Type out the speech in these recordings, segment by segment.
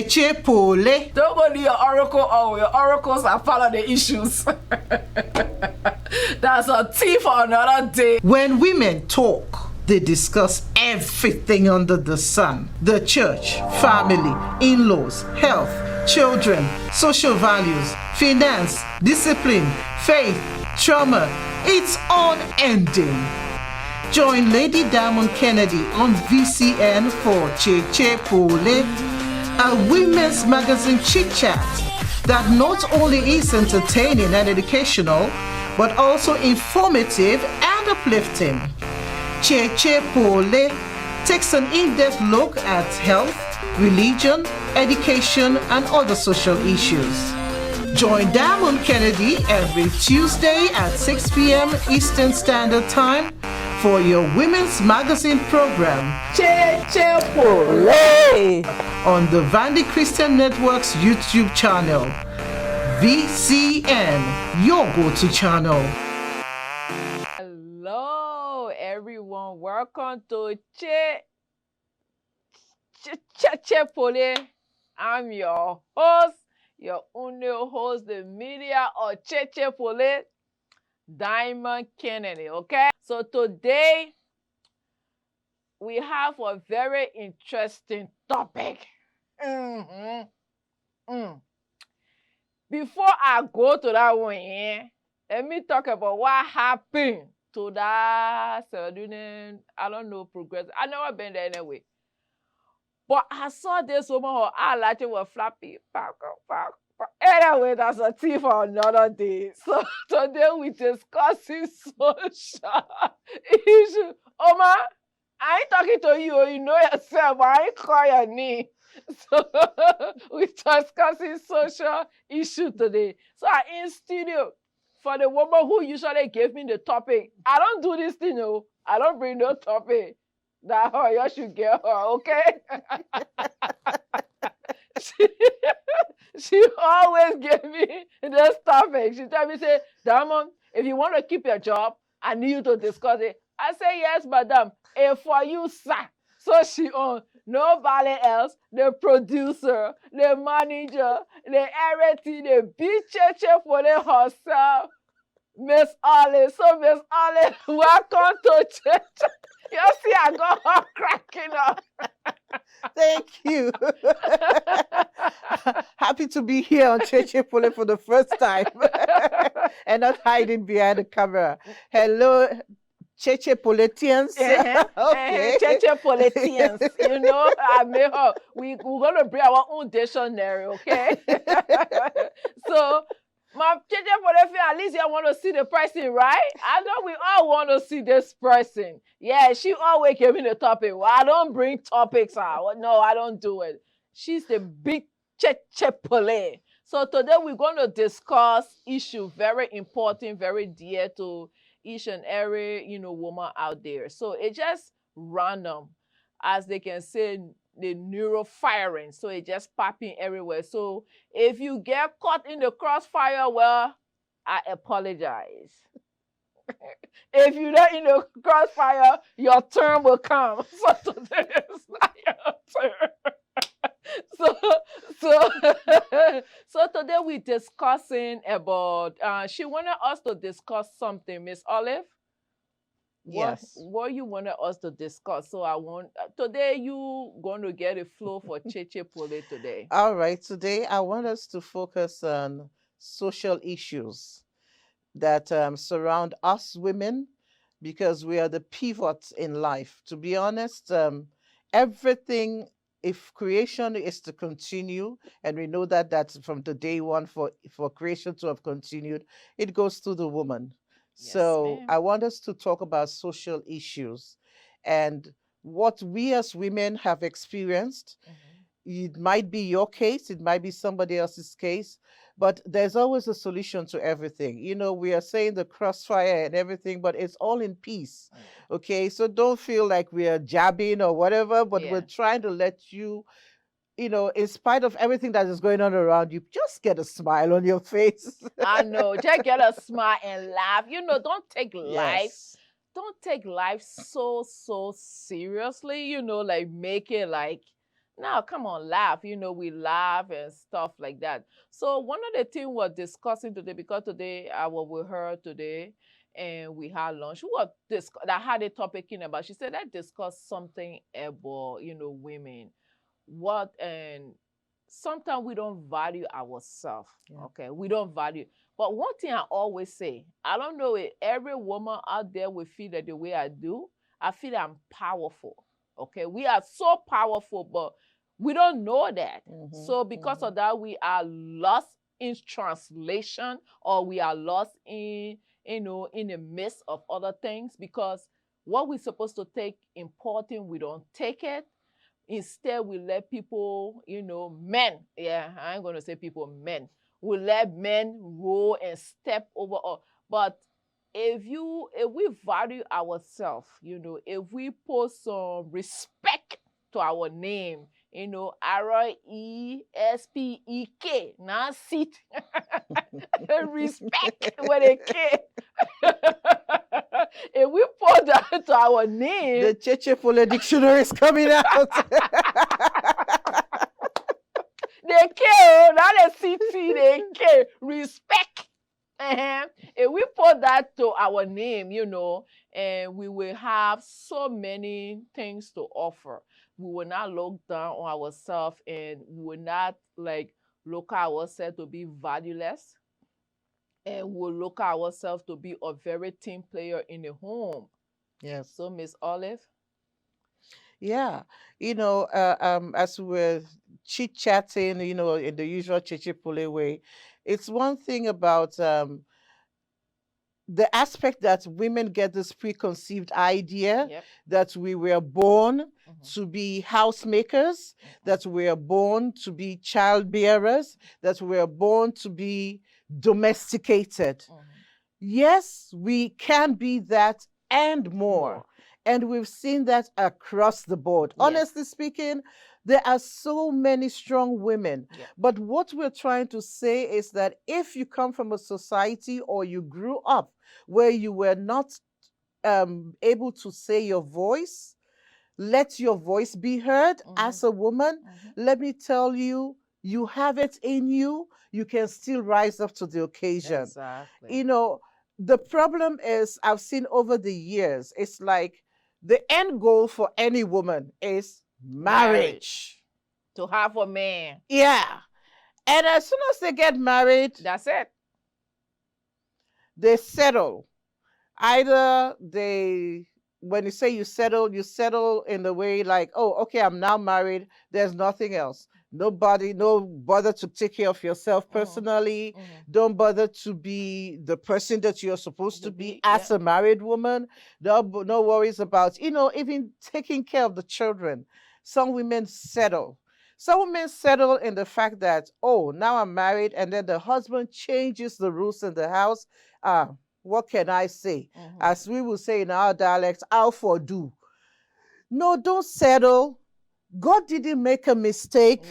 Cheycheypoly. Don't go to your oracle. Oh, your oracles are part of the issues. That's a tea for another day. When women talk, they discuss everything under the sun. The church, family, in-laws, health, children, social values, finance, discipline, faith, trauma. It's unending. Join Lady Diamond Kennedy on VCN for Cheycheypoly, a women's magazine chit-chat that not only is entertaining and educational, but also informative and uplifting. Cheycheypoly takes an in-depth look at health, religion, education, and other social issues. Join Diamond Kennedy every Tuesday at 6 p.m. Eastern Standard Time for your women's magazine program, Cheycheypoly, on the Vandy Christian Network's YouTube channel. VCN, your go-to channel. Hello, everyone. Welcome to Cheycheypoly. I'm your host, your only host, the media of Cheycheypoly, Diamond Kennedy. Okay, so today we have a very interesting topic. Before I go to that one, let me talk about what happened to that Salvadorian, I don't know, progress. I never been there anyway. But I saw this woman, her eyelash was flappy. Anyway, that's a tea for another day. So today we discussing social issues. Oma, I ain't talking to you. You know yourself. I ain't call your name. So we're discussing social issue today. So I'm in studio for the woman who usually gave me the topic. I don't do this thing, no. I don't bring no topic. That her, you should get her, okay? she always gave me this topic. She tell me, say, Diamond, if you want to keep your job, I need you to discuss it. I say, yes, madam. And for you, sir. So she on nobody else, the producer, the manager, the everything, the big Cheycheypoly herself, Miss Olive. So Miss Olive, welcome to Cheycheypoly. You see, I got her cracking up. Thank you. Happy to be here on Cheycheypoly for the first time and not hiding behind the camera. Hello, Cheycheypolitians. Okay. Cheycheypolitians. You know, I made her. We're going to bring our own dictionary, okay? So, my Cheycheypoly, at least I want to see the person, right? I know we all want to see this person. Yeah, she always gave me the topic. Well, I don't bring topics out. No, I don't do it. She's the big Cheycheypoly. So today we're going to discuss issue very important, very dear to each and every, woman out there. So it's just random, as they can say, the neural firing. So it's just popping everywhere. So if you get caught in the crossfire, well, I apologize. If you're not in the crossfire, your turn will come. So today is not your turn. So today we're discussing about, she wanted us to discuss something, Miss Olive. Yes. What you wanted us to discuss. So I want, today you going to get a flow for Cheycheypoly today. All right. Today I want us to focus on social issues that surround us women, because we are the pivots in life. To be honest, everything, if creation is to continue, and we know that that's from the day one, for creation to have continued, it goes to the woman. Yes, So ma'am. I want us to talk about social issues and what we as women have experienced. It might be your case, it might be somebody else's case, but there's always a solution to everything. We are saying the crossfire and everything, but it's all in peace. Okay, so don't feel like we are jabbing or whatever, but Yeah. we're trying to let you, in spite of everything that is going on around you, just get a smile on your face. I know. Just get a smile and laugh. Don't take life. Yes. Don't take life so seriously. Like make it like Now, come on, laugh. We laugh and stuff like that. So one of the things we're discussing today, because today I was with her today, and we had lunch. I had a topic in about. She said, let's discuss something about women. What and sometimes we don't value ourselves. Yeah. Okay, we don't value. But one thing I always say, I don't know if every woman out there will feel that the way I do. I feel I'm powerful. Okay, we are so powerful, but we don't know that. So because of that, we are lost in translation, or we are lost in the midst of other things, because what we're supposed to take important, we don't take it. Instead, we let people, men, yeah, I ain't gonna say people, men. We let men roll and step over us. But if we value ourselves, if we put some respect to our name, RESPEK, now sit, respect with a K. If we put that to our name, The Cheycheypoly dictionary is coming out. they care, not a city, they care. Respect. If we put that to our name, and we will have so many things to offer. We will not look down on ourselves, and we will not look at ourselves to be valueless, and we'll look at ourselves to be a very team player in the home. Yes. So, Miss Olive. Yeah, as we're chit-chatting, in the usual Cheycheypoly way, it's one thing about the aspect that women get this preconceived idea Yep. that we were born to be housemakers, that we are born to be childbearers, that we are born to be domesticated. Yes, we can be that and more. And we've seen that across the board. Yes. Honestly speaking, there are so many strong women. Yeah. But what we're trying to say is that if you come from a society, or you grew up where you were not able to say your voice, let your voice be heard as a woman, let me tell you, you have it in you. You can still rise up to the occasion. Exactly. The problem is, I've seen over the years, it's like the end goal for any woman is marriage. To have a man. Yeah. And as soon as they get married, that's it. They settle. Either when you say you settle in the way like, oh, okay, I'm now married. There's nothing else. No bother to take care of yourself personally. Don't bother to be the person that you're supposed to be as a married woman. No worries about, even taking care of the children. Some women settle. Some women settle in the fact that, oh, now I'm married, and then the husband changes the rules in the house. What can I say? As we will say in our dialects, I'll for do. No, don't settle. God didn't make a mistake.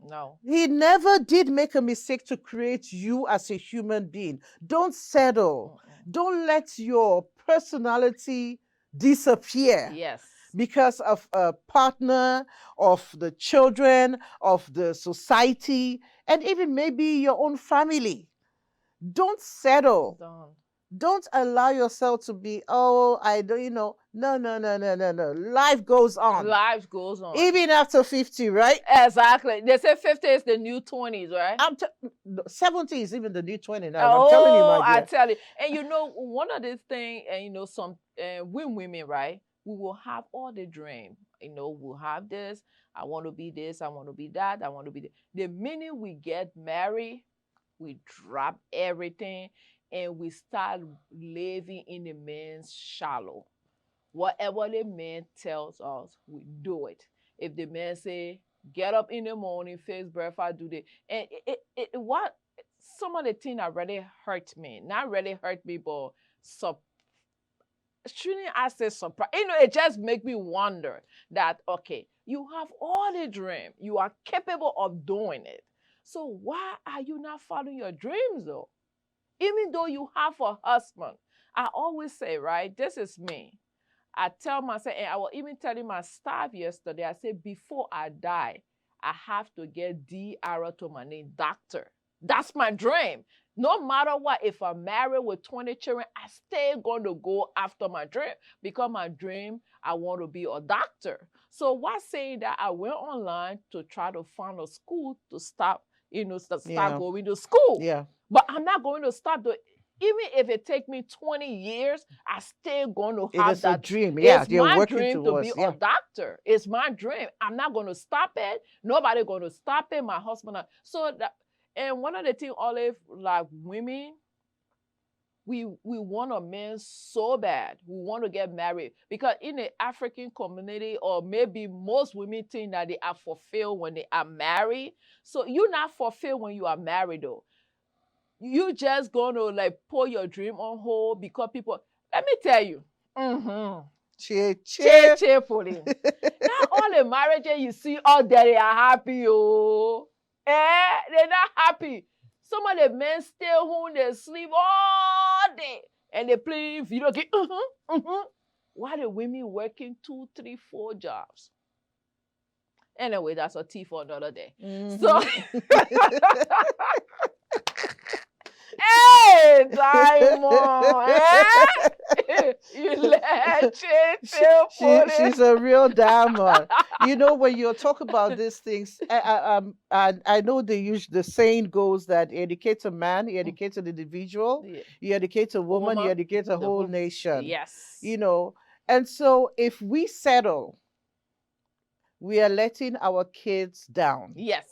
No. He never did make a mistake to create you as a human being. Don't settle. Don't let your personality disappear. Yes. Because of a partner, of the children, of the society, and even maybe your own family. Don't settle. Don't allow yourself to be, oh, I don't, no. Life goes on. Life goes on. Even after 50, right? Exactly. They say 50 is the new 20s, right? 70 is even the new 20 now. I'm telling you, my dear. I tell you. And one of these things, and some women, right? We will have all the dream. We'll have this. I want to be this. I want to be that. I want to be that. The minute we get married, we drop everything and we start living in the man's shallow. Whatever the man tells us, we do it. If the man say, get up in the morning, face breakfast, do this. And what some of the things that really hurt me, not really hurt me, but shouldn't I say surprise? It just make me wonder that, okay, you have all the dream. You are capable of doing it. So why are you not following your dreams though? Even though you have a husband. I always say, right, this is me. I tell myself, and I was even telling my staff yesterday, I said, before I die, I have to get DR to my name, doctor. That's my dream. No matter what, if I'm married with 20 children, I still going to go after my dream, because my dream, I want to be a doctor. So while saying that, I went online to try to find a school to start, start going to school. Yeah. But I'm not going to stop. Even if it take me 20 years, I still going to have It's a that dream. Yeah, it's you're my working dream towards, to be a doctor. It's my dream. I'm not going to stop it. Nobody going to stop it. My husband. So that, and one of the things, Olive, like women, we want a man so bad. We want to get married, because in the African community, or maybe most women think that they are fulfilled when they are married. So you're not fulfilled when you are married, though. You just gonna like put your dream on hold because people. Let me tell you. Cheycheypoly. Not all the marriages you see out there, they are happy, oh. They're not happy. Some of the men stay home, they sleep all day, and they play video game. While the women working 2, 3, 4 jobs. Anyway, that's a tea for another day. So. Hey, Diamond, you let she's a real diamond. When you talk about these things, I know the saying goes that you educate a man, you educate an individual, you educate a woman, you educate a whole nation. Yes. And so if we settle, we are letting our kids down. Yes.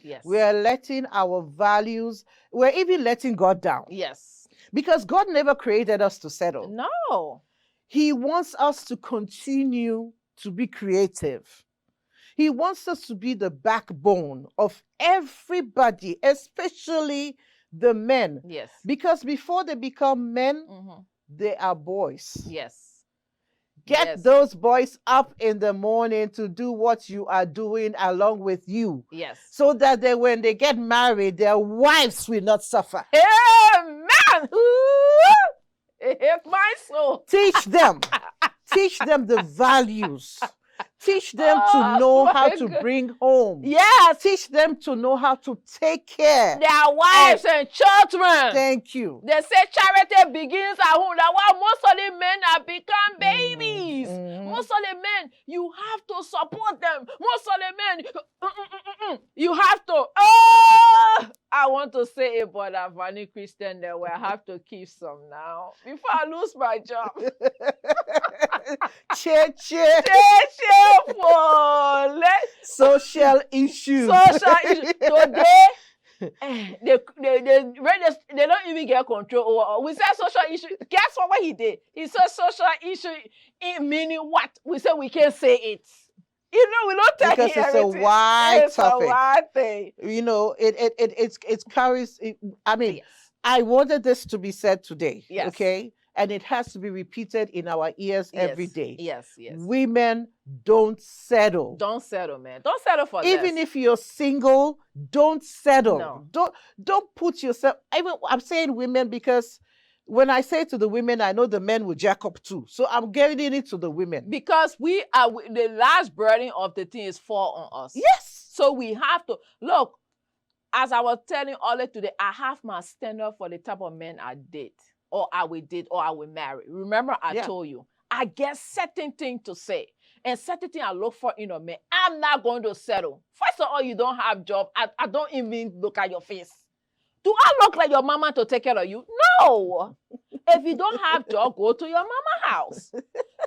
Yes. We are letting our values, we're even letting God down. Yes. Because God never created us to settle. No. He wants us to continue to be creative. He wants us to be the backbone of everybody, especially the men. Yes. Because before they become men, they are boys. Yes. Get those boys up in the morning to do what you are doing along with you. Yes. So that when they get married, their wives will not suffer. Amen. My soul. Teach them. Teach them the values. Teach them to know how to bring home. Yes. Teach them to know how to take care. Their wives and children. Thank you. They say charity begins at home. That's why most of the men have become babies. Most of the men, you have to support them. Most of the men, you have to. Oh, I want to say it, but I'm a Christian there where I have to keep some now before I lose my job. Social issues. Social issues. Today, they don't even get control. We say social issue. Guess what he did? He said social issue in meaning what? We said we can't say it. We don't tell because it's a wide topic. A wide thing. It carries. I mean, yes. I wanted this to be said today. Yes. Okay. And it has to be repeated in our ears every day. Yes, yes. Women, don't settle. Don't settle, man. Don't settle for Even if you're single, don't settle. No. Don't put yourself. I'm saying women because when I say to the women, I know the men will jack up too. So I'm getting it to the women. Because we are the last burden of the thing is fall on us. Yes. So we have to look. As I was telling Olive today, I have my standard for the type of men I date. Or I will date, or I will marry. Remember, I told you, I get certain things to say. And certain things I look for in a man. I'm not going to settle. First of all, you don't have job. I don't even look at your face. Do I look like your mama to take care of you? No. If you don't have job, go to your mama house.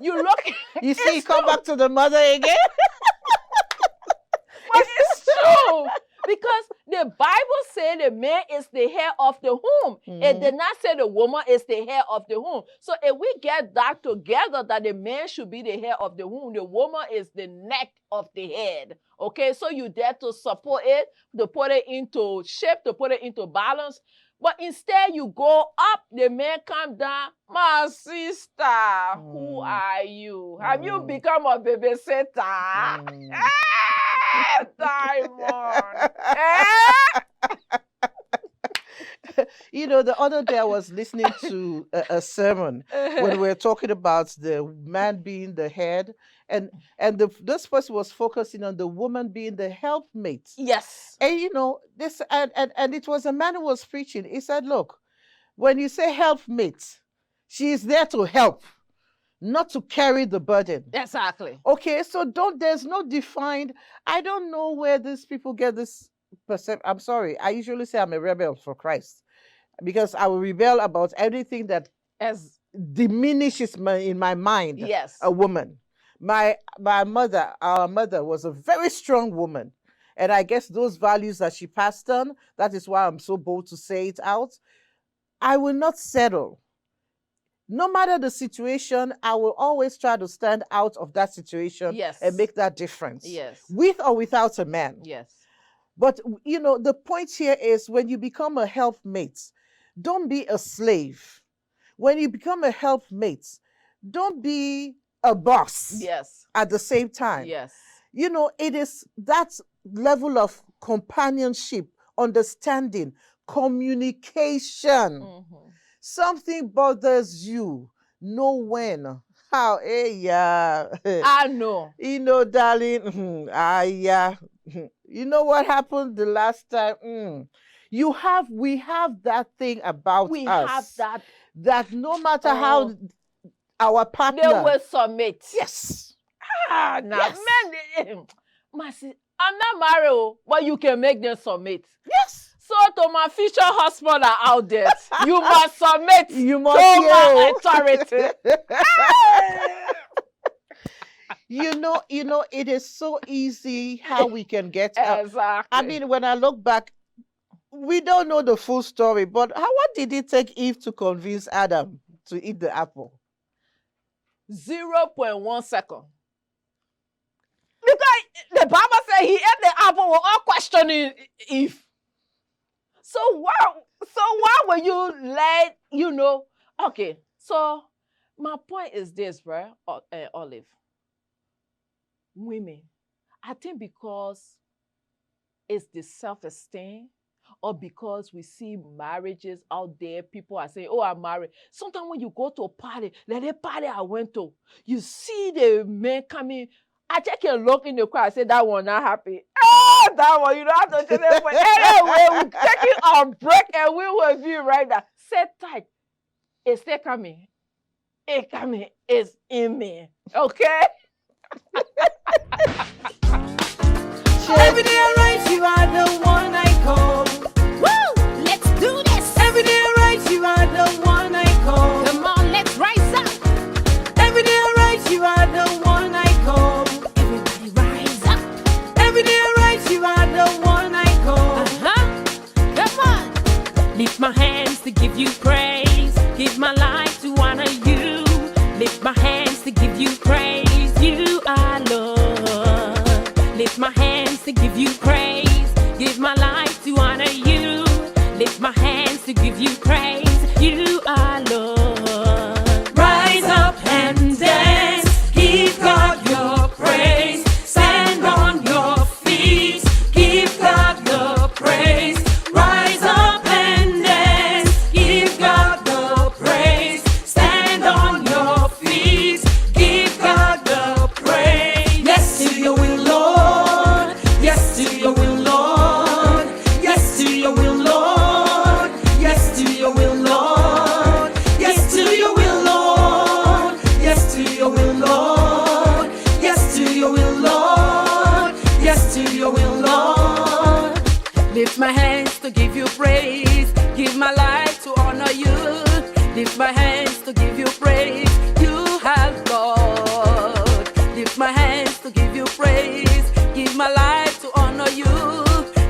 You look. You see, you come back to the mother again? But it's true. Because the Bible said the man is the head of the home. It did not say the woman is the head of the home. So if we get that together, that the man should be the head of the home, the woman is the neck of the head. Okay, so you there to support it, to put it into shape, to put it into balance. But instead you go up, the man come down. My sister, who are you? Have you become a babysitter? Diamond. The other day I was listening to a sermon when we were talking about the man being the head, and this person was focusing on the woman being the helpmate. Yes. And this and it was a man who was preaching. He said, look, when you say helpmate, she is there to help, not to carry the burden. Exactly. Okay, so there's no defined. I don't know where these people get this perception. I'm sorry. I usually say I'm a rebel for Christ because I will rebel about everything that As diminishes in my mind. yes. A woman. Our mother was a very strong woman. And I guess those values that she passed on, that is why I'm so bold to say it out. I will not settle. No matter the situation, I will always try to stand out of that situation Yes. and make that difference. Yes. With or without a man. Yes. But, the point here is when you become a helpmate, don't be a slave. When you become a helpmate, don't be a boss. Yes. At the same time. Yes. It is that level of companionship, understanding, communication. Mm-hmm. Something bothers you. Know when. How? Yeah. I know. Darling. Yeah. You know what happened the last time? We have that thing about We us. have that. That no matter how our partner. They will submit. Yes. Now, Yes. men, I'm not married, but you can make them submit. Yes. So to my future husband out there, you must submit You must to my authority. It is so easy how we can get out. Exactly. I mean, when I look back, we don't know the full story, but what did it take Eve to convince Adam to eat the apple? 0.1 second. Because the Bible said he ate the apple without questioning Eve. So why will you let Okay, so my point is this, right, Olive? Women, I think because it's the self-esteem, or because we see marriages out there, people are saying, oh, I'm married. Sometimes when you go to a party, like the party I went to, you see the men coming. I take a look in the crowd, I say, that one not happy. Oh, that one, you don't have to tell them. But anyway, we're taking our break and we will be right there. Sit tight. It's still coming. It's coming. It's in me. Okay? Every day I write you are the one I call. Woo! Let's do this! Every day I write you are the one I call. Come on, let's rise up! Every day I write you are the one I call. Everybody rise up! Every day I write you are the one I call. Come on! Lift my hands to give you praise. Give my life to honor you. Lift my hands to give you praise. You are Lord. Lift my hands to give you praise. Give my life to honor you. Lift my hands to give you praise. You are Lord. Rise up and dance. Give God your praise. Stand on your feet. Give God the praise. Rise up and dance. Give God the praise. Stand on your feet. Give God the praise. Yes to your will, Lord. Yes to your will, Lord. Yes to your will, Lord. Yes to your will, Lord. Yes to your will, Lord. Yes to your will, Lord. Yes to your will, Lord. Yes to your will, Lord. Lift my hands to give you praise. Give my life to honor you. Lift my hands to give you praise. You have God. Lift my hands to give you praise. Give my life to honor you.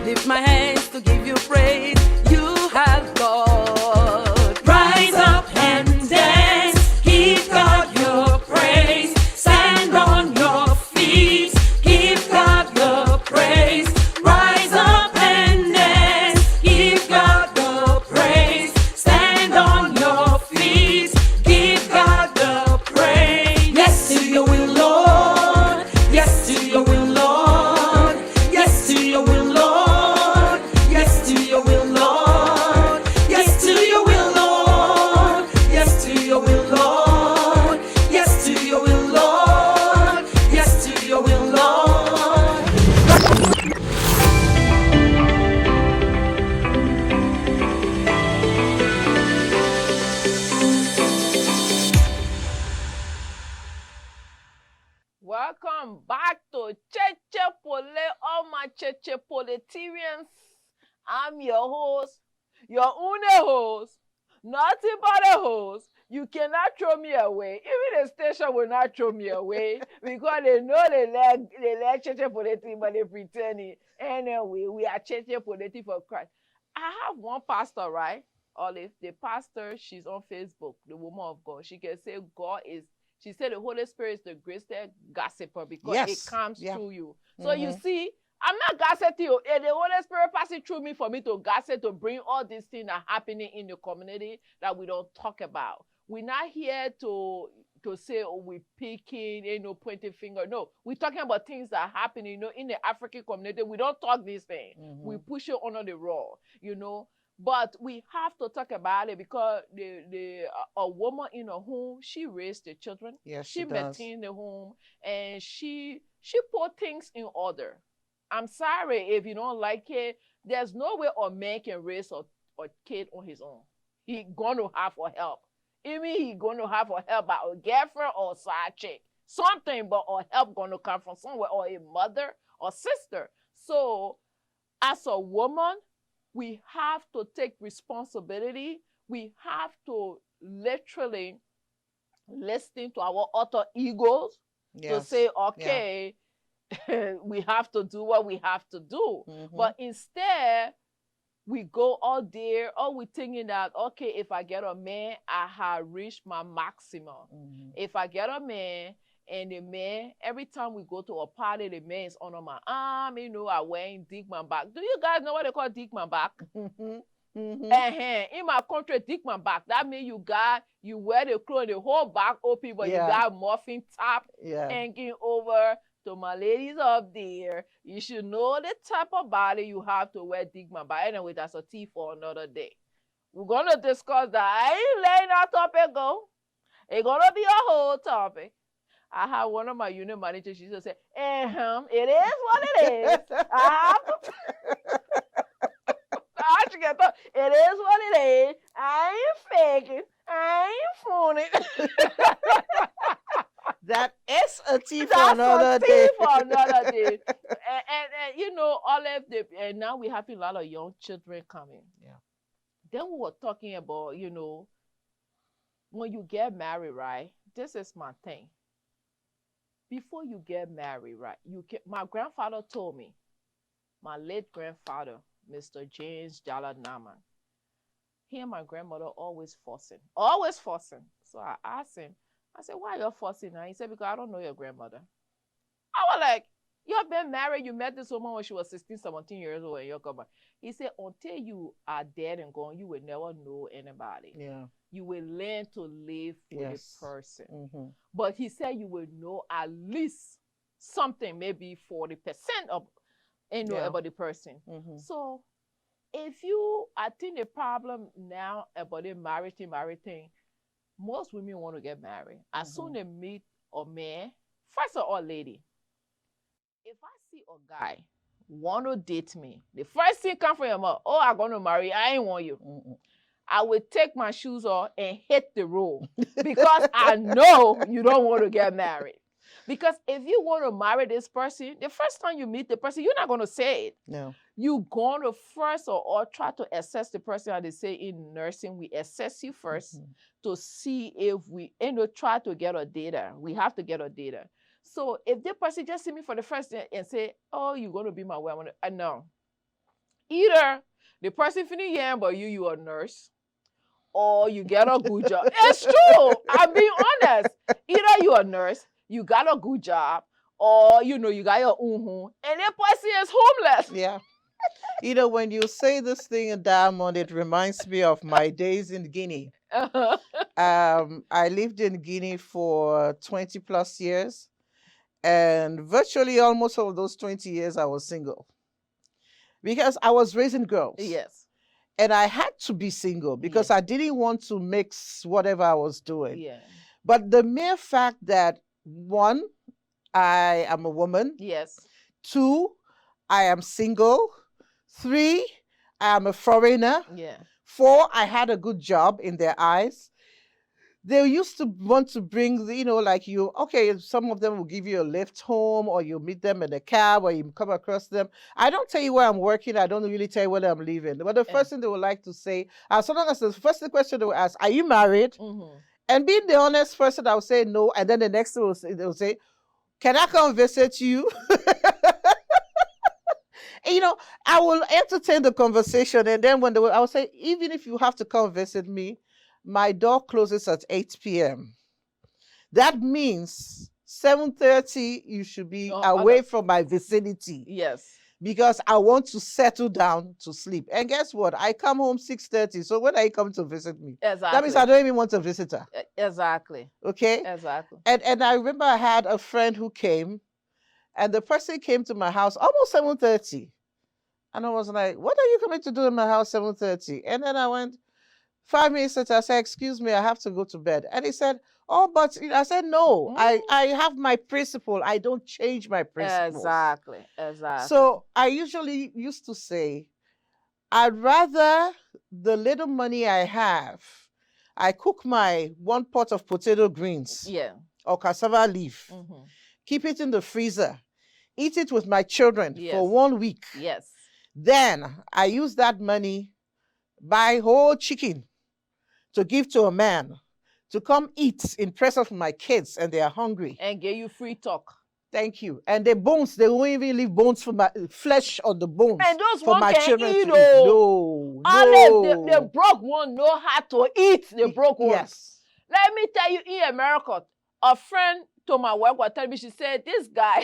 Lift my hands to give you praise. You have God. Rise up and dance. Give God your praise. Stand on your feet. Give God the praise. Rise up and dance. Give God the praise. Stand on your feet. Give God the praise. Yes to your will, Lord. Yes to your will, Lord. Yes to your will, Lord. Yes to your will. Tians. I'm your host, your only host, nothing but a host. You cannot throw me away. Even the station will not throw me away because they know they like Cheycheypoly, but they pretending. Anyway, we are Cheycheypoly for Christ. I have one pastor, right? Olive, the pastor, she's on Facebook, the woman of God. She can say God is, she said the Holy Spirit is the greatest gossiper because it comes through you. So you see, I'm not gossiping you. The Holy Spirit passing through me for me to gossip, to bring all these things that are happening in the community that we don't talk about. We're not here to say, oh, we're picking, pointing finger. No, we're talking about things that are happening, in the African community. We don't talk these things. We push it under the rug, But we have to talk about it because a woman in a home, she raised the children. Yes, she does. maintained the home, and she put things in order. I'm sorry if you don't like it. There's no way a man can raise a kid on his own. He gonna have for help. Even he gonna have for help by a girlfriend or a side chick. Something, but or help gonna come from somewhere, or a mother or sister. So as a woman, we have to take responsibility. We have to literally listen to our alter egos to say, okay, we have to do what we have to do. But instead, we go out there, we thinking that, okay, if I get a man, I have reached my maximum. If I get a man, and the man, every time we go to a party, the man is under my arm, I wearing dick man back. Do you guys know what they call dick man back? In my country, dick man back. That means you wear the clothes, the whole back open, but you got muffin top hanging over. To my ladies up there, you should know the type of body you have to wear dick man back. Anyway, that's a tea for another day. We're gonna discuss that. I ain't letting that topic go. It's gonna be a whole topic. I have one of my union managers, she just say, it is what it is. I have to it is what it is. I ain't faking. I ain't fooling. That is a tea for another day. That's a tea for another day. And Olive, and now we have a lot of young children coming. Yeah. Then we were talking about, when you get married, right? This is my thing. Before you get married, right? My grandfather told me, my late grandfather, Mr. James Jala Naman, he and my grandmother always fussing. So I asked him, I said, why are you fussing now? He said, because I don't know your grandmother. I was like, you have been married, you met this woman when she was 16, 17 years old, and you're coming. He said, until you are dead and gone, you will never know anybody. Yeah. You will learn to live with a person. But he said you will know at least something, maybe 40% of about the person. So I think the problem now about the marriage thing, most women want to get married. As soon as they meet a man, first of all, lady, if I see a guy want to date me, the first thing come from your mouth, I'm going to marry you. I ain't want you. I will take my shoes off and hit the road because I know you don't want to get married. Because if you want to marry this person, the first time you meet the person, you're not going to say it. No. You're going to first or try to assess the person. As they say in nursing, we assess you first to see if we try to get our data. We have to get our data. So if the person just see me for the first time and say, oh, you're going to be my wife, no. Either the person feeling young, but you are a nurse, or you get a good job. It's true. I'm being honest. Either you're a nurse, you got a good job, or you got your own, and that person is homeless. Yeah. When you say this thing in Diamond, it reminds me of my days in Guinea. I lived in Guinea for 20 plus years, and virtually almost all of those 20 years I was single because I was raising girls. Yes. And I had to be single because I didn't want to mix whatever I was doing. Yeah. But the mere fact that, one, I am a woman. Yes. 2, I am single. 3, I am a foreigner. Yeah. 4, I had a good job in their eyes. they used to want to bring, like okay, some of them will give you a lift home, or you meet them in a cab, or you come across them. I don't tell you where I'm working. I don't really tell you where I'm leaving. But the first thing they would like to say, sometimes the first question they will ask, are you married? Mm-hmm. And being the honest person, I would say no. And then the next thing they will say, can I come visit you? I will entertain the conversation. And then I will say, even if you have to come visit me, my door closes at 8 p.m. That means 7:30, you should be away from my vicinity. Yes. Because I want to settle down to sleep. And guess what? I come home 6:30. So when are you coming to visit me? Exactly. That means I don't even want a visitor. Exactly. Okay? Exactly. And I remember I had a friend who came, and the person came to my house almost 7:30. And I was like, what are you coming to do in my house 7:30? And then I went 5 minutes later, I said, excuse me, I have to go to bed. And he said, oh, but I said, no, I have my principle. I don't change my principles. Exactly. So I usually used to say, I'd rather the little money I have, I cook my 1 pot of potato greens or cassava leaf, keep it in the freezer, eat it with my children for 1 week. Yes. Then I use that money, buy whole chicken to give to a man to come eat in presence of my kids, and they are hungry. And give you free talk. Thank you. And the bones, they won't even leave bones for my flesh on the bones. And those for one my can children eat. to eat. No. Olive, the broke one know how to eat the broke one. Yes. Let me tell you, in America, a friend to my work was telling me, she said, this guy,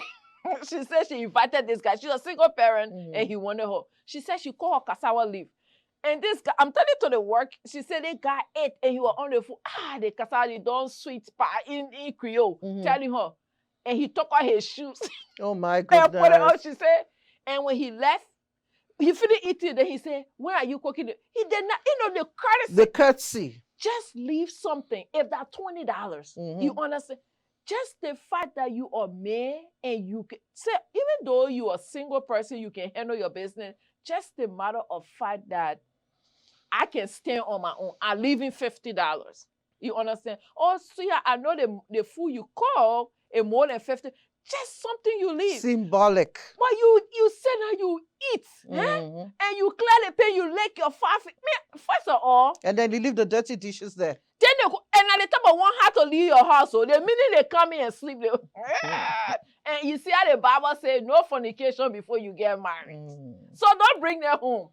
she said she invited this guy. She's a single parent, and he wanted her. She said she called her cassava leaf. And this guy, I'm telling you to the work, she said the guy ate and he was on the food. The cassava leaf don't sweet in Creole, telling her. And he took off his shoes. Oh my goodness. And put it on, she said. And when he left, he finished eating. Then he said, when are you cooking it? He did not, the courtesy. The courtesy. Just leave something. If that's $20, you understand? Just the fact that you are man and you can say, even though you are a single person, you can handle your business. Just the matter of fact that I can stand on my own. I'm leaving $50. You understand? Oh, so yeah, I know the food you call is more than 50. Just something you leave. Symbolic. But you said that you eat, and you clear the pay, you lick your 5 feet. First of all. And then you leave the dirty dishes there. Then and at the time of one have to leave your house. So the minute they come in and sleep, and you see how the Bible says no fornication before you get married. So don't bring them home.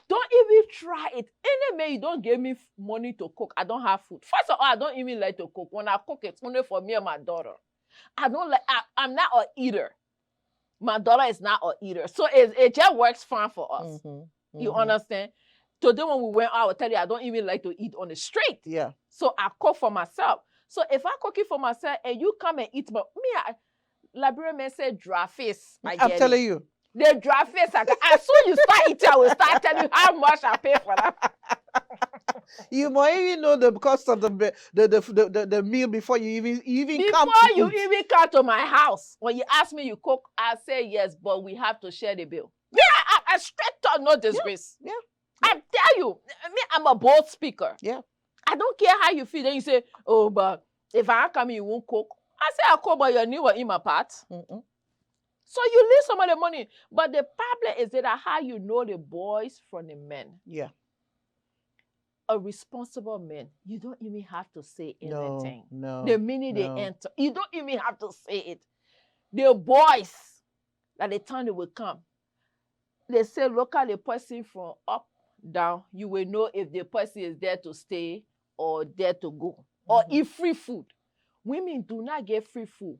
Don't even try it. Any man, you don't give me money to cook. I don't have food. First of all, I don't even like to cook. When I cook, it's only for me and my daughter. I don't like. I'm not an eater. My daughter is not an eater, so it just works fine for us. You understand? Today when we went out, I will tell you I don't even like to eat on the street. Yeah. So I cook for myself. So if I cook it for myself and you come and eat, but Liberian man said dry face. I'm telling you. The dry face. As soon as you start eating, I will start telling you how much I pay for that. You might even know the cost of the meal before you even come to Before you even come to my house. When you ask me you cook, I say yes, but we have to share the bill. Yeah, I straight talk, no disgrace. Yeah. I tell you, I'm a bold speaker. Yeah. I don't care how you feel. Then you say, oh, but if I come in, you won't cook. I say I cook, but you're new in my part. So you leave some of the money. But the problem is that how you know the boys from the men. Yeah. A responsible man, you don't even have to say anything. No. The minute they enter, you don't even have to say it. The boys, at the time they will come, they say, look at the person from up, down. You will know if the person is there to stay or there to go. Or eat free food. Women do not get free food.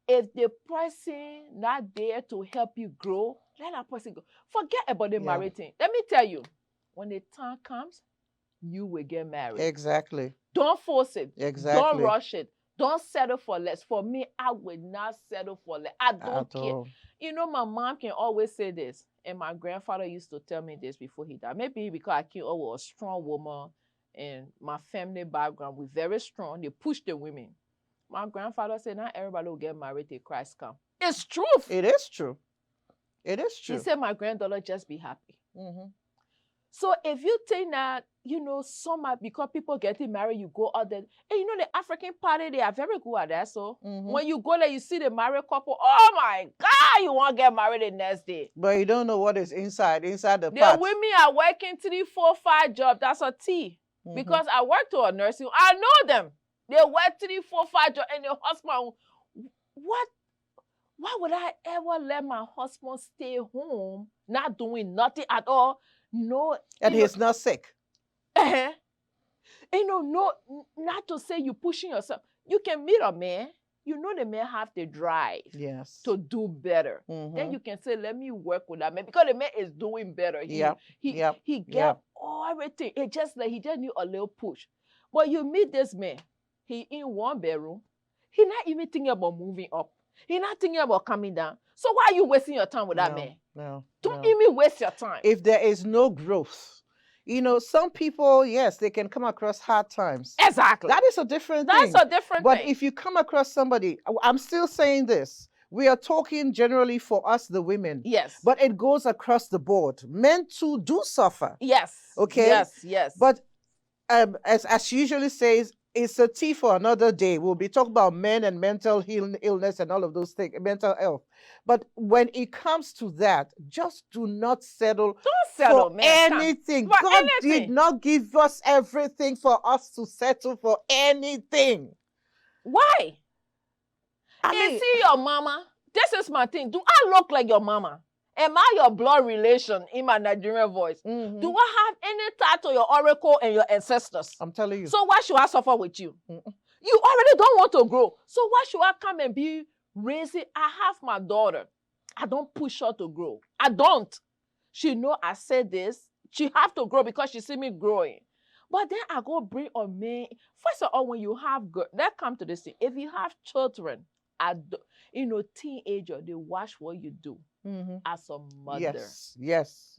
If the person not there to help you grow, let that person go. Forget about the married thing. Let me tell you, when the time comes, you will get married. Exactly. Don't force it. Exactly. Don't rush it. Don't settle for less. For me, I would not settle for less. I don't care. All. You know, my mom can always say this, and my grandfather used to tell me this before he died. Maybe because I came over a strong woman, and my family background, we're very strong. They push the women. My grandfather said, not everybody will get married till Christ come. It's truth. It is true. It is true. He said, my granddaughter, just be happy. So if you think that you know, because people getting married, you go out there. And you know, the African party, they are very good at that. So when you go there, you see the married couple. Oh my God, you want to get married the next day. But you don't know what is inside the The pot. women are working 3, 4, 5 jobs. That's a tea. Because I work to a nursing. I know them. They work 3, 4, 5 jobs, and the husband. Why would I ever let my husband stay home, not doing nothing at all? No. And he's not sick. You know, no, not to say you pushing yourself. You can meet a man. You know the man have the drive to do better. Then you can say, let me work with that man. Because the man is doing better. He get everything. It's just like he just need a little push. But you meet this man. He in one bedroom. He not even thinking about moving up. He not thinking about coming down. So why are you wasting your time with that man? Don't even waste your time. If there is no growth, you know, some people, yes, they can come across hard times. Exactly. That is a different thing. That's a different thing. But if you come across somebody, I'm still saying this. We are talking generally for us, the women. Yes. But it goes across the board. Men too do suffer. Yes. Okay? Yes. But as she usually says, it's a tea for another day. We'll be talking about men and mental illness and all of those things, mental health. But when it comes to that, just do not settle, for anything. For God anything. did not give us everything for us to settle for anything. Why? I You mean, see your mama. This is my thing. Do I look like your mama? Am I your blood relation in my Nigerian voice? Do I have any tie to your oracle and your ancestors? I'm telling you. So why should I suffer with you? You already don't want to grow. So why should I come and be raising? I have my daughter. I don't push her to grow. I don't. She know I said this. She have to grow because she see me growing. But then I go bring a man. First of all, when you have, let's come to this thing. If you have children, you know, teenager, they watch what you do as a mother. Yes.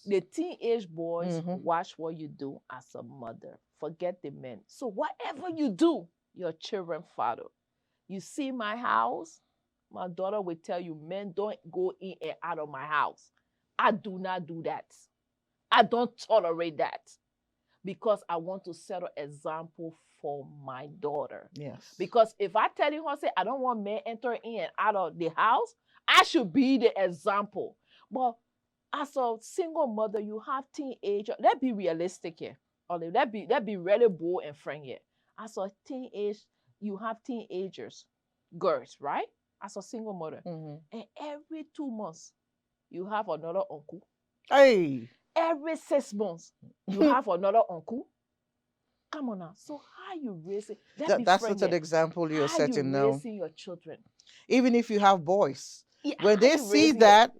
The teenage boys watch what you do as a mother. Forget the men. So whatever you do, your children follow. You see my house, my daughter will tell you, men don't go in and out of my house. I do not do that. I don't tolerate that. Because I want to set an example for my daughter. Yes. Because if I tell her, say, I don't want men entering in and out of the house, I should be the example. But as a single mother, you have teenagers. Let's be realistic here. Olive. Let's be really bold and frank here. As a teenage, you have teenagers, girls, right? As a single mother. And every 2 months, you have another uncle. Hey. Every 6 months, you have another uncle. Come on now. So how you raising? That's not an example you're setting now. How you raising your children? Even if you have boys, Yeah, when they see that,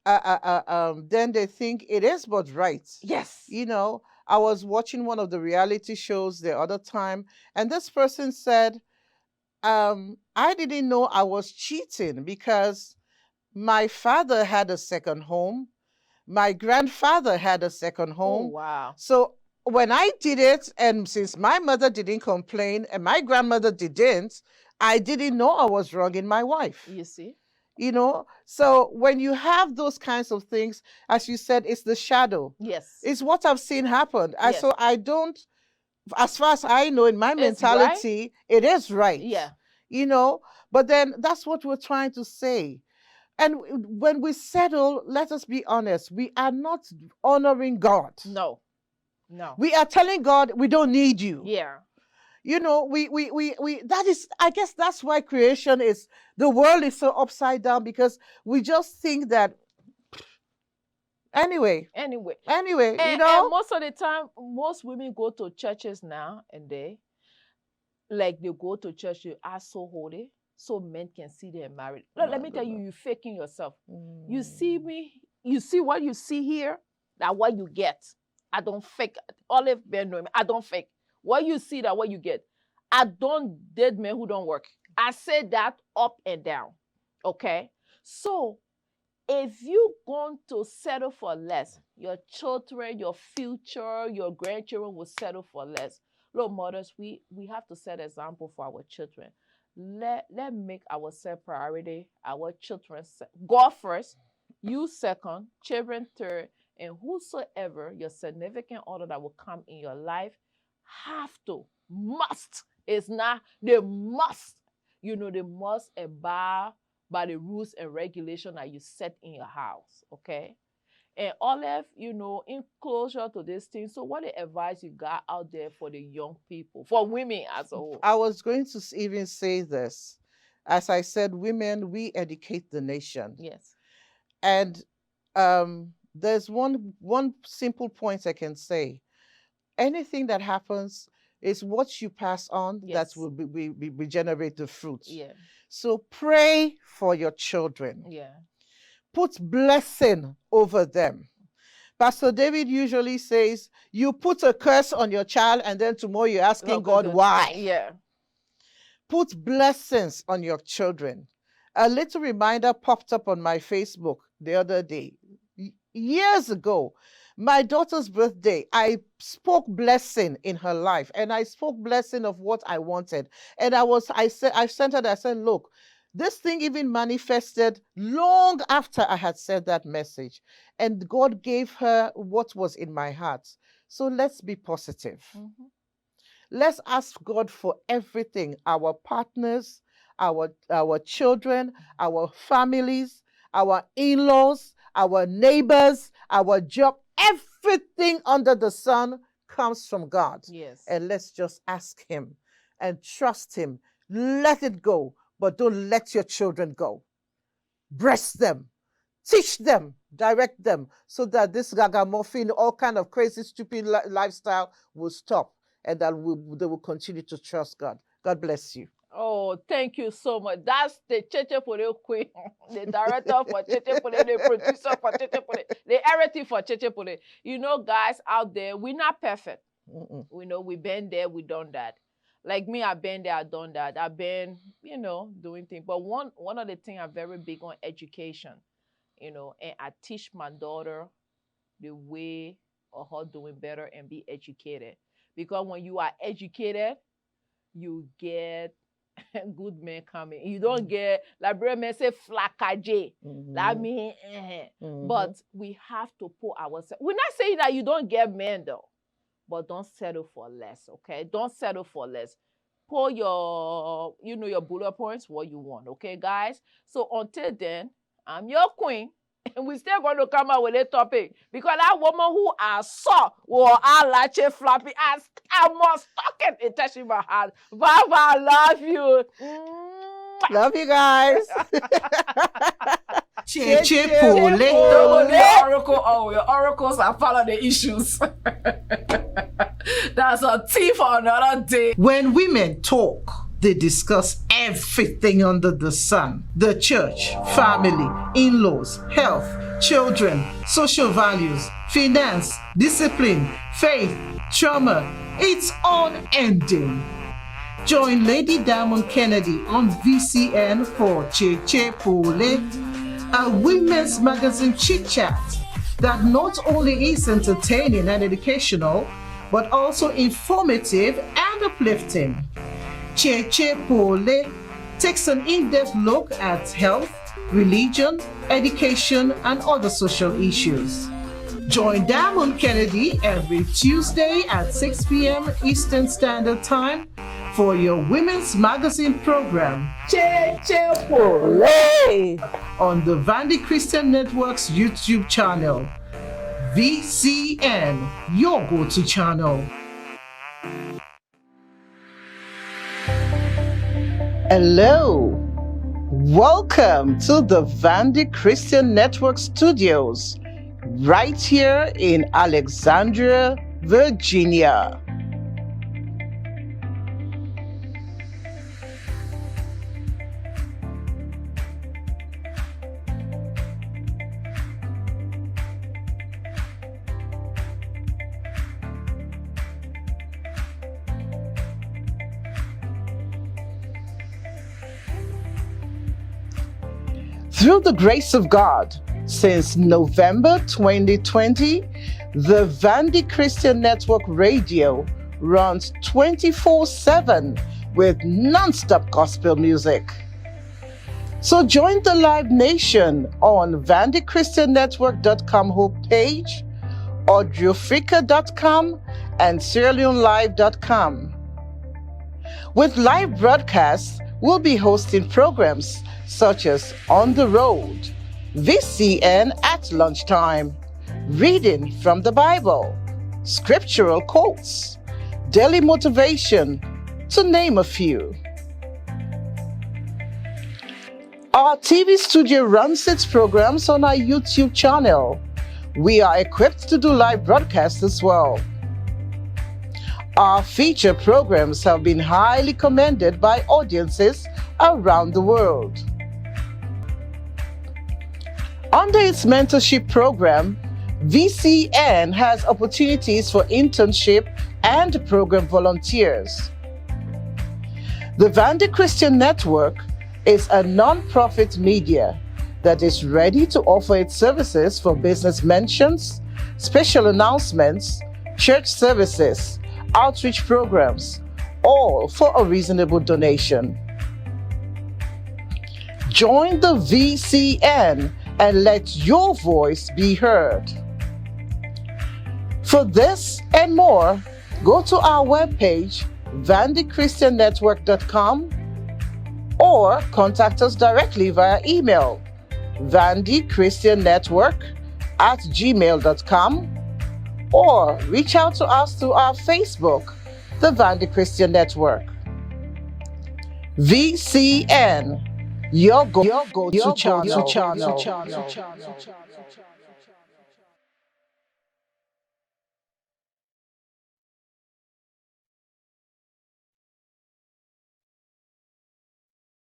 then they think it is but right. Yes. You know, I was watching one of the reality shows the other time, and this person said, I didn't know I was cheating because my father had a second home. My grandfather had a second home. Oh, wow. So when I did it, and since my mother didn't complain and my grandmother didn't, I didn't know I was wrong in my wife. You see? You know, so when you have those kinds of things, as you said, it's the shadow. Yes. It's what I've seen happen. Yes. So I don't, as far as I know, in my mentality, it is right. Yeah. You know, but then that's what we're trying to say. And when we settle, let us be honest, we are not honoring God. No. We are telling God we don't need you. Yeah. You know, we that is, I guess that's why creation is, the world is so upside down, because we just think that, anyway, And, you know. and most of the time, most women go to churches now and they go to church, they are so holy, so men can see they're married. Let me tell you, you're faking yourself. You see me, you see what you see here, that's what you get. I don't fake. Olive Ben know me. I don't fake. What you see, that what you get. I don't date men who don't work. I say that up and down. Okay? So, if you're going to settle for less, your children, your future, your grandchildren will settle for less. Look, mothers, we have to set example for our children. Let make ourselves priority, our children, God first, you second, children third, And whosoever your significant other that will come in your life must. It's not, they must. They must abide by the rules and regulations that you set in your house, okay? And Olive, in closure to this thing, so what advice you got out there for the young people, for women as a whole? I was going to even say this. As I said, women, we educate the nation. Yes. And there's one simple point I can say. Anything that happens is what you pass on that will be generate the fruit. Yeah. So pray for your children. Yeah. Put blessing over them. Pastor David usually says, you put a curse on your child and then tomorrow you're asking God why. Yeah. Put blessings on your children. A little reminder popped up on my Facebook the other day. Years ago, my daughter's birthday, I spoke blessing in her life, and I spoke blessing of what I wanted. And I sent her that. I said, look, this thing even manifested long after I had said that message. And God gave her what was in my heart. So let's be positive. Mm-hmm. Let's ask God for everything. Our partners, our children, our families, our in-laws, our neighbors, our job, everything under the sun comes from God. Yes. And let's just ask him and trust him. Let it go, but don't let your children go. Breast them, teach them, direct them, so that this ragamuffin, all kind of crazy, stupid lifestyle will stop, and that they will continue to trust God. God bless you. Oh, thank you so much. That's the Cheycheypoly queen, the director for Cheycheypoly, the producer for Cheycheypoly, the everything for Cheycheypoly. Guys out there, we're not perfect. We know we've been there, we done that. Like me, I've been there, I've done that. I've been, doing things. But one of the things I'm very big on education, and I teach my daughter the way of her doing better and be educated. Because when you are educated, you get good men coming. You don't get, like brother man say, flakaje. That means, But we have to put ourselves. We're not saying that you don't get men though, but don't settle for less, okay? Don't settle for less. Put your, your bullet points, what you want, okay, guys? So until then, I'm your queen. And we're still going to come out with a topic. Because that woman who I saw was a flappy ass. I must talk it and touch in my heart. Baba, I love you. Love you guys. Cheycheypoly. The oracle, your oracles are part of the issues. That's a tea for another day. When women talk, they discuss everything under the sun. The church, family, in-laws, health, children, social values, finance, discipline, faith, trauma. It's unending. Join Lady Diamond Kennedy on VCN for Cheycheypoly, a women's magazine chit-chat that not only is entertaining and educational, but also informative and uplifting. Cheycheypoly takes an in-depth look at health, religion, education, and other social issues. Join Diamond Kennedy every Tuesday at 6 p.m. Eastern Standard Time for your women's magazine program, Cheycheypoly, on the Vandy Christian Network's YouTube channel. VCN, your go-to channel. Hello, welcome to the Vandy Christian Network Studios, right here in Alexandria, Virginia. Through the grace of God, since November 2020, the Vandy Christian Network Radio runs 24/7 with non-stop gospel music. So join the Live Nation on VandyChristianNetwork.com homepage, AudrioFreaker.com, and SierraLeoneLive.com. With live broadcasts, we'll be hosting programs such as On the Road, VCN at lunchtime, reading from the Bible, scriptural quotes, daily motivation, to name a few. Our TV studio runs its programs on our YouTube channel. We are equipped to do live broadcasts as well. Our feature programs have been highly commended by audiences around the world. Under its mentorship program, VCN has opportunities for internship and program volunteers. The Vandy Christian Network is a non-profit media that is ready to offer its services for business mentions, special announcements, church services, outreach programs, all for a reasonable donation. Join the VCN and let your voice be heard. For this and more, go to our webpage, VandyChristianNetwork.com, or contact us directly via email, VandyChristianNetwork@gmail.com, or reach out to us through our Facebook, the Vandy Christian Network. VCN, your go-to channel.